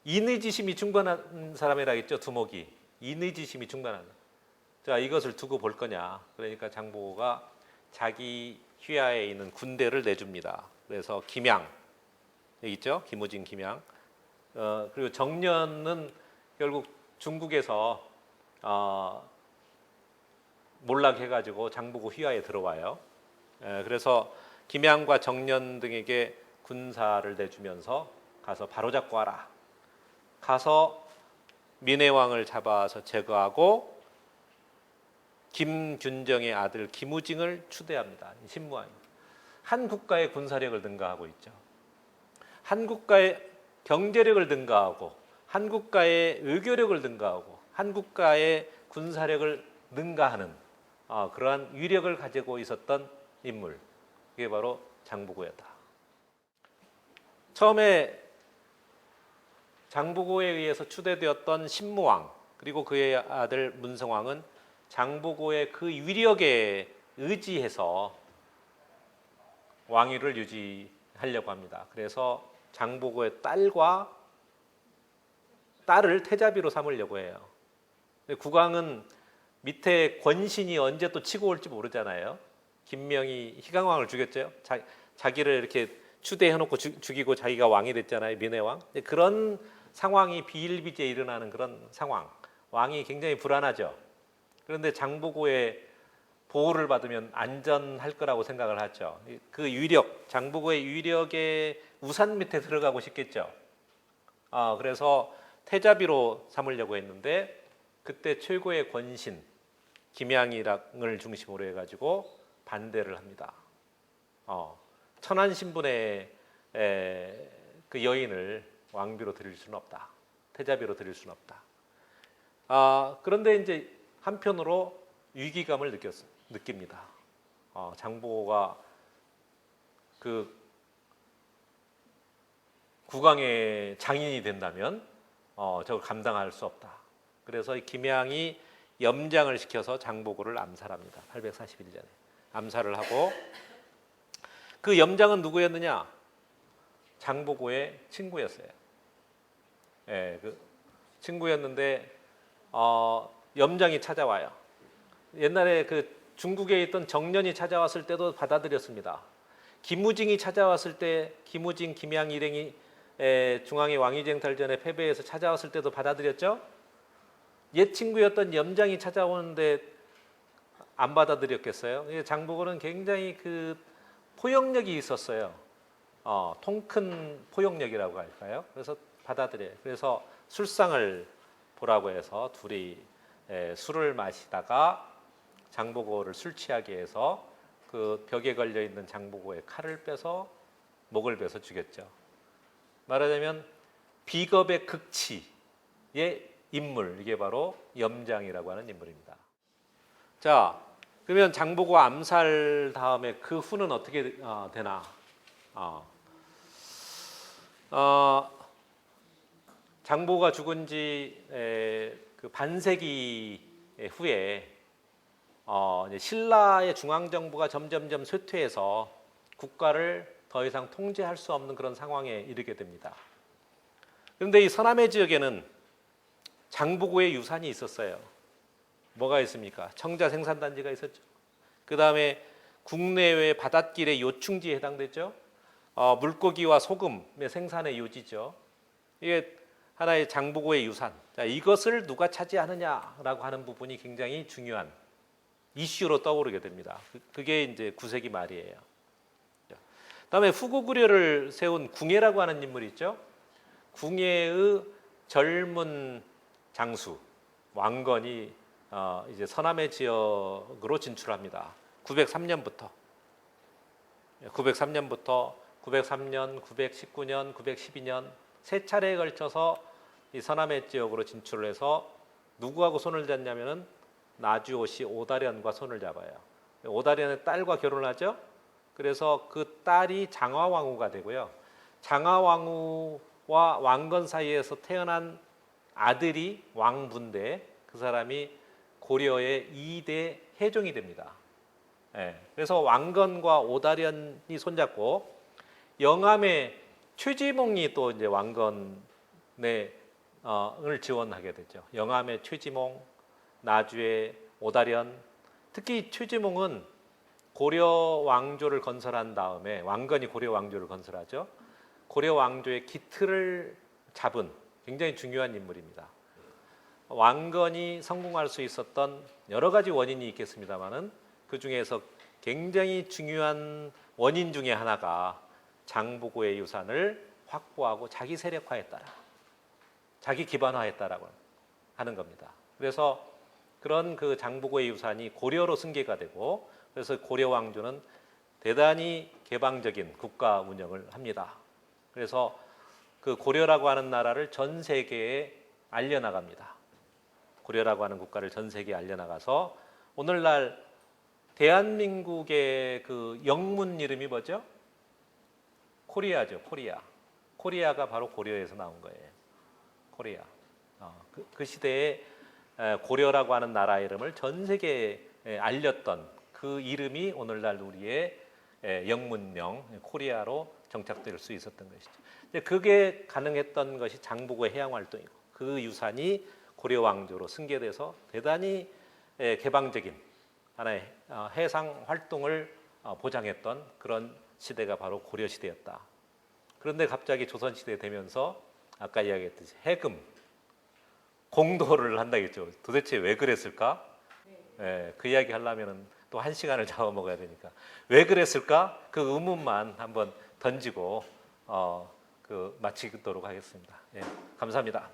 인의지심이 충만한 사람이라겠죠. 두목이. 인의지심이 충만한. 자, 이것을 두고 볼 거냐. 그러니까 장보고가 자기 휘하에 있는 군대를 내줍니다. 그래서 김양 여기 있죠. 김우진, 김양. 그리고 정년은 결국 중국에서 몰락해가지고 장보고 휘하에 들어와요. 그래서 김양과 정년 등에게 군사를 내주면서 가서 바로잡고 와라. 가서 민해왕을 잡아서 제거하고 김균정의 아들 김우징을 추대합니다. 신무왕이. 한 국가의 군사력을 능가하고 있죠. 한 국가의 경제력을 능가하고 한 국가의 의교력을 능가하고 한 국가의 군사력을 능가하는 그러한 위력을 가지고 있었던 인물. 그게 바로 장보고였다. 처음에 장보고에 의해서 추대되었던 신무왕 그리고 그의 아들 문성왕은 장보고의 그 위력에 의지해서 왕위를 유지하려고 합니다. 그래서 장보고의 딸을 태자비로 삼으려고 해요. 국왕은 밑에 권신이 언제 또 치고 올지 모르잖아요. 김명이 희강왕을 죽였죠. 자기를 이렇게 추대해놓고 죽이고 자기가 왕이 됐잖아요. 민해왕. 그런 상황이 비일비재에 일어나는 그런 상황. 왕이 굉장히 불안하죠. 그런데 장보고의 보호를 받으면 안전할 거라고 생각을 하죠. 그 위력, 장보고의 위력의 우산 밑에 들어가고 싶겠죠. 그래서 태자비로 삼으려고 했는데 그때 최고의 권신 김양이랑을 중심으로 해가지고 반대를 합니다. 천한 신분의 그 여인을 왕비로 드릴 수는 없다. 태자비로 드릴 수는 없다. 그런데 이제 한편으로 위기감을 느낍니다. 장보고가 그 국왕의 장인이 된다면 저걸 감당할 수 없다. 그래서 김양이 염장을 시켜서 장보고를 암살합니다. 841년에 암살을 하고 그 염장은 누구였느냐? 장보고의 친구였어요. 그 친구였는데 염장이 찾아와요. 옛날에 그 중국에 있던 정년이 찾아왔을 때도 받아들였습니다. 김우징이 찾아왔을 때 김우징, 김양 일행이 중앙의 왕위쟁탈전에 패배해서 찾아왔을 때도 받아들였죠. 옛 친구였던 염장이 찾아오는데 안 받아들였겠어요. 장보고는 굉장히 그 포용력이 있었어요. 통큰 포용력이라고 할까요? 그래서 받아들여요. 그래서 술상을 보라고 해서 둘이 술을 마시다가 장보고를 술 취하게 해서 그 벽에 걸려 있는 장보고의 칼을 빼서 목을 베서 죽였죠. 말하자면 비겁의 극치의 인물, 이게 바로 염장이라고 하는 인물입니다. 자, 그러면 장보고 암살 다음에 그 후는 어떻게 되나? 장보고가 죽은 지 그 반세기 후에 이제 신라의 중앙정부가 점점점 쇠퇴해서 국가를 더 이상 통제할 수 없는 그런 상황에 이르게 됩니다. 그런데 이 서남해 지역에는 장보고의 유산이 있었어요. 뭐가 있습니까? 청자 생산단지가 있었죠. 그 다음에 국내외 바닷길의 요충지에 해당되죠. 물고기와 소금의 생산의 요지죠. 이게 하나의 장보고의 유산. 자, 이것을 누가 차지하느냐라고 하는 부분이 굉장히 중요한 이슈로 떠오르게 됩니다. 그게 이제 9세기 말이에요. 그다음에 후고구려를 세운 궁예라고 하는 인물이 있죠. 궁예의 젊은 장수 왕건이 이제 서남해 지역으로 진출합니다. 903년부터. 903년부터 903년, 919년, 912년 세 차례에 걸쳐서 이 서남해 지역으로 진출을 해서 누구하고 손을 잡냐면은 나주오씨 오다련과 손을 잡아요. 오다련의 딸과 결혼하죠. 그래서 그 딸이 장화왕후가 되고요. 장화왕후와 왕건 사이에서 태어난 아들이 왕부인데 그 사람이 고려의 2대 해종이 됩니다. 예, 그래서 왕건과 오다련이 손잡고 영암의 최지몽이 또 이제 왕건의 을 지원하게 되죠. 영암의 최지몽, 나주의 오다련, 특히 최지몽은 고려 왕조를 건설한 다음에 왕건이 고려 왕조를 건설하죠. 고려 왕조의 기틀을 잡은 굉장히 중요한 인물입니다. 왕건이 성공할 수 있었던 여러 가지 원인이 있겠습니다만은 그 중에서 굉장히 중요한 원인 중에 하나가 장보고의 유산을 확보하고 자기 세력화했다라, 자기 기반화했다라고 하는 겁니다. 그래서 그런 그 장보고의 유산이 고려로 승계가 되고 그래서 고려 왕조는 대단히 개방적인 국가 운영을 합니다. 그래서 그 고려라고 하는 나라를 전 세계에 알려나갑니다. 고려라고 하는 국가를 전 세계에 알려나가서 오늘날 대한민국의 그 영문 이름이 뭐죠? 코리아죠. 코리아. 코리아가 바로 고려에서 나온 거예요. 코리아. 그 시대에 고려라고 하는 나라 이름을 전 세계에 알렸던 그 이름이 오늘날 우리의 영문명 코리아로 정착될 수 있었던 것이죠. 그게 가능했던 것이 장보고의 해양 활동이고 그 유산이 고려 왕조로 승계돼서 대단히 개방적인 하나의 해상 활동을 보장했던 그런 시대가 바로 고려 시대였다. 그런데 갑자기 조선 시대 되면서 아까 이야기했듯이 해금 공도를 한다겠죠. 도대체 왜 그랬을까? 그 이야기 하려면은 또 1시간을 잡아먹어야 되니까 왜 그랬을까? 그 의문만 한번 던지고 마치도록 하겠습니다. 감사합니다.